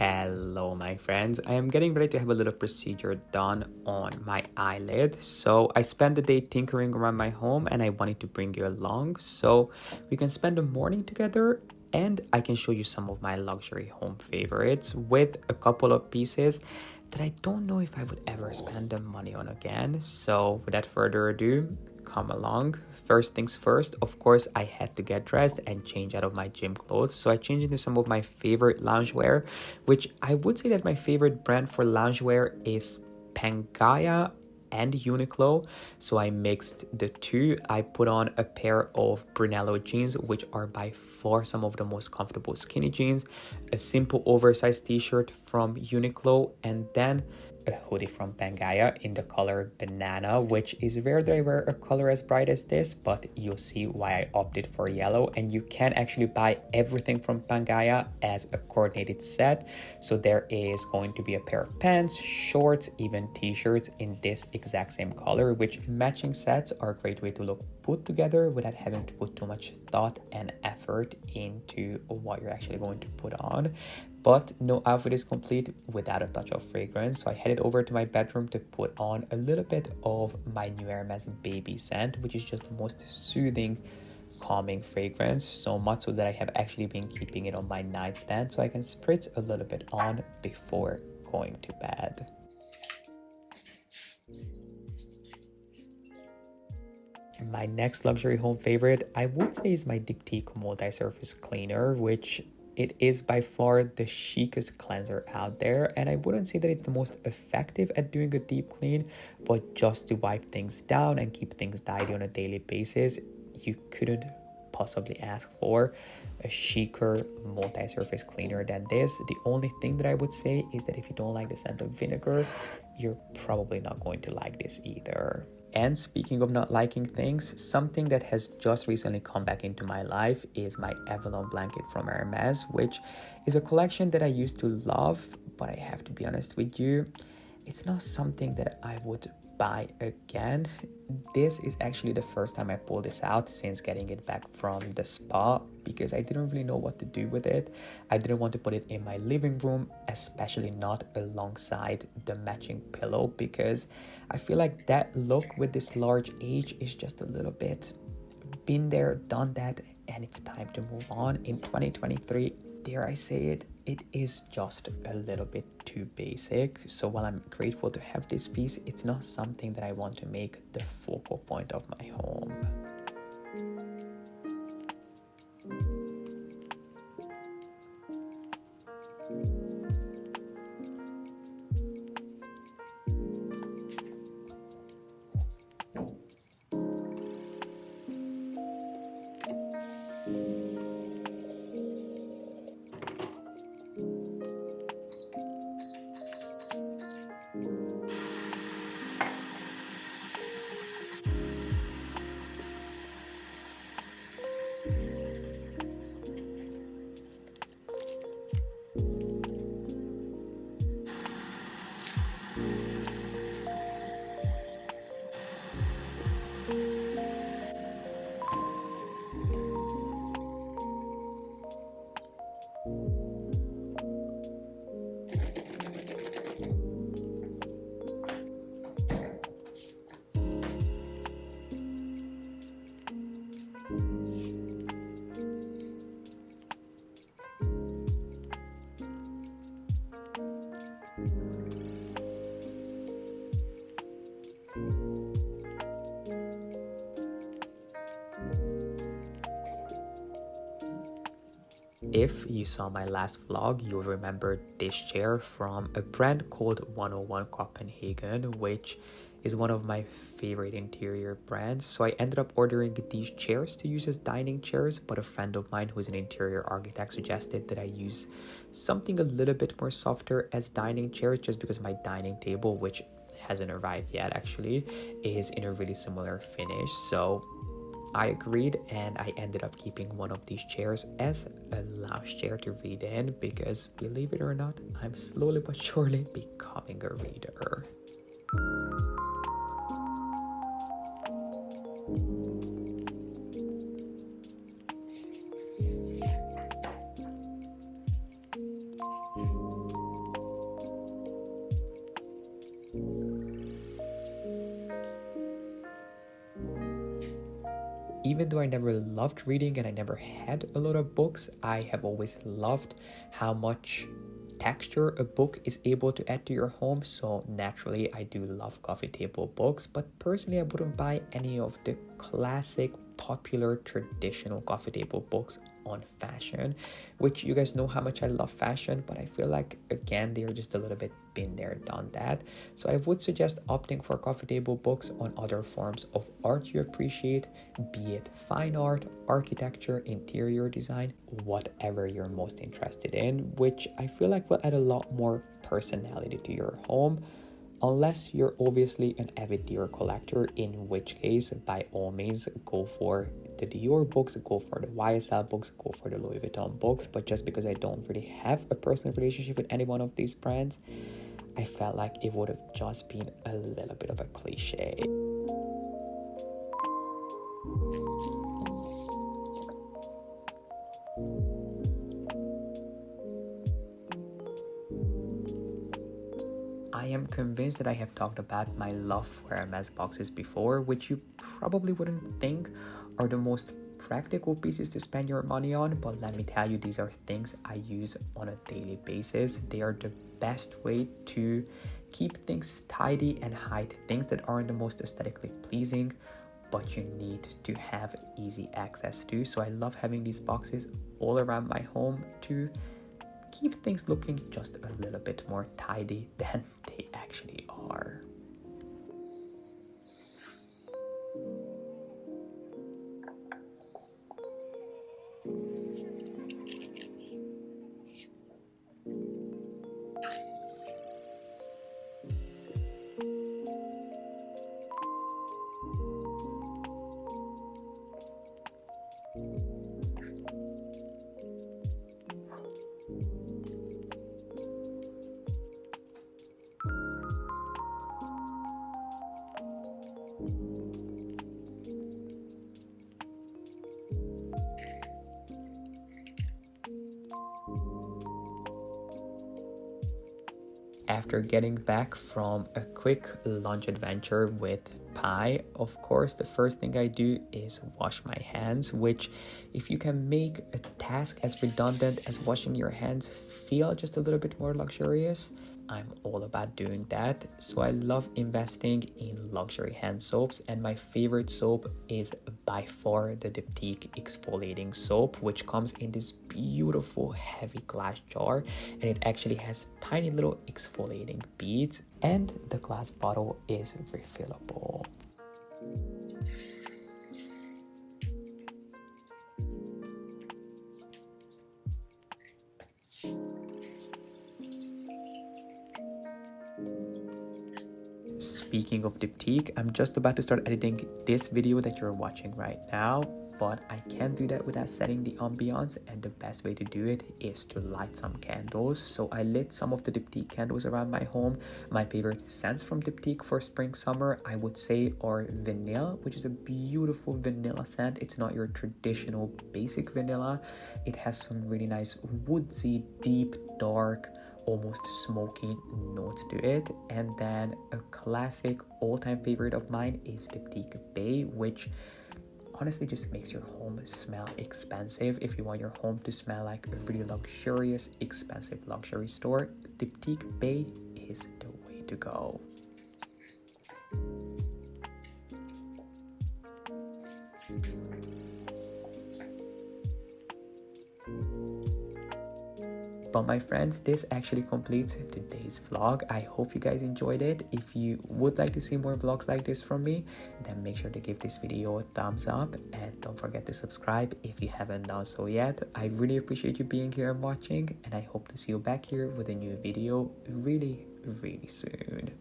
Hello my friends, I am getting ready to have a little procedure done on my eyelid. So I spent the day tinkering around my home and I wanted to bring you along so we can spend the morning together and I can show you some of my luxury home favorites with a couple of pieces that I don't know if I would ever spend the money on again. So without further ado, come along. First things first, of course, I had to get dressed and change out of my gym clothes. So I changed into some of my favorite loungewear, which I would say that my favorite brand for loungewear is Pangaea and Uniqlo. So I mixed the two. I put on a pair of Brunello jeans, which are by far some of the most comfortable skinny jeans, a simple oversized t-shirt from Uniqlo, and then a hoodie from Pangaea in the color banana, which is rare that I wear a color as bright as this, but you'll see why I opted for yellow. And you can actually buy everything from Pangaea as a coordinated set. So there is going to be a pair of pants, shorts, even t-shirts in this exact same color, which matching sets are a great way to look put together without having to put too much thought and effort into what you're actually going to put on. But no outfit is complete without a touch of fragrance. So I headed over to my bedroom to put on a little bit of my new Hermes baby scent, which is just the most soothing, calming fragrance. So much so that I have actually been keeping it on my nightstand so I can spritz a little bit on before going to bed. My next luxury home favorite, I would say, is my Dictique multi-surface cleaner, which it is by far the chicest cleanser out there, and I wouldn't say that it's the most effective at doing a deep clean, but just to wipe things down and keep things tidy on a daily basis, you couldn't possibly ask for a chicer multi-surface cleaner than this. The only thing that I would say is that if you don't like the scent of vinegar, you're probably not going to like this either. And speaking of not liking things, something that has just recently come back into my life is my Avalon blanket from Hermes, which is a collection that I used to love, but I have to be honest with you, it's not something that I would buy again. This is actually the first time I pulled this out since getting it back from the spa because I didn't really know what to do with it. I didn't want to put it in my living room, especially not alongside the matching pillow, because I feel like that look with this large age is just a little bit been there, done that, and it's time to move on. In 2023, dare I say it, it is just a little bit too basic. So while I'm grateful to have this piece, it's not something that I want to make the focal point of my home. If you saw my last vlog, you'll remember this chair from a brand called 101 Copenhagen, which is one of my favorite interior brands. So I ended up ordering these chairs to use as dining chairs, but a friend of mine who's an interior architect suggested that I use something a little bit more softer as dining chairs, just because my dining table, which hasn't arrived yet actually, is in a really similar finish. So I agreed, and I ended up keeping one of these chairs as a lounge chair to read in because, believe it or not, I'm slowly but surely becoming a reader. even though I never loved reading and I never had a lot of books, I have always loved how much texture a book is able to add to your home. So naturally I do love coffee table books, but personally I wouldn't buy any of the classic popular traditional coffee table books on fashion, which you guys know how much I love fashion, but I feel like again they're just a little bit been there, done that. So I would suggest opting for coffee table books on other forms of art you appreciate, be it fine art, architecture, interior design, whatever you're most interested in, which I feel like will add a lot more personality to your home. Unless you're obviously an avid Dior collector, in which case by all means go for the Dior books, go for the YSL books, go for the Louis Vuitton books. But just because I don't really have a personal relationship with any one of these brands, I felt like it would have just been a little bit of a cliche. I am convinced that I have talked about my love for Hermes boxes before, which you probably wouldn't think are the most practical pieces to spend your money on, but let me tell you, these are things I use on a daily basis. They are the best way to keep things tidy and hide things that aren't the most aesthetically pleasing, but you need to have easy access to. So I love having these boxes all around my home to keep things looking just a little bit more tidy than they actually are. After getting back from a quick lunch adventure with pie, of course, the first thing I do is wash my hands, which if you can make a task as redundant as washing your hands feel just a little bit more luxurious, I'm all about doing that. So I love investing in luxury hand soaps, and my favorite soap is by far the Diptyque exfoliating soap, which comes in this beautiful heavy glass jar, and it actually has tiny little exfoliating beads, and the glass bottle is refillable. Speaking of Diptyque, I'm just about to start editing this video that you're watching right now, but I can't do that without setting the ambiance, and the best way to do it is to light some candles. So I lit some of the Diptyque candles around my home. My favorite scents from Diptyque for spring summer, I would say, are vanilla, which is a beautiful vanilla scent. It's not your traditional basic vanilla. It has some really nice woodsy, deep, dark, almost smoky notes to it. And then a classic all-time favorite of mine is Diptyque Bay, which honestly just makes your home smell expensive. If you want your home to smell like a really luxurious, expensive luxury store, Diptyque Bay is the way to go. But my friends, this actually completes today's vlog. I hope you guys enjoyed it. If you would like to see more vlogs like this from me, then make sure to give this video a thumbs up, and don't forget to subscribe if you haven't done so yet. I really appreciate you being here and watching, and I hope to see you back here with a new video really, really soon.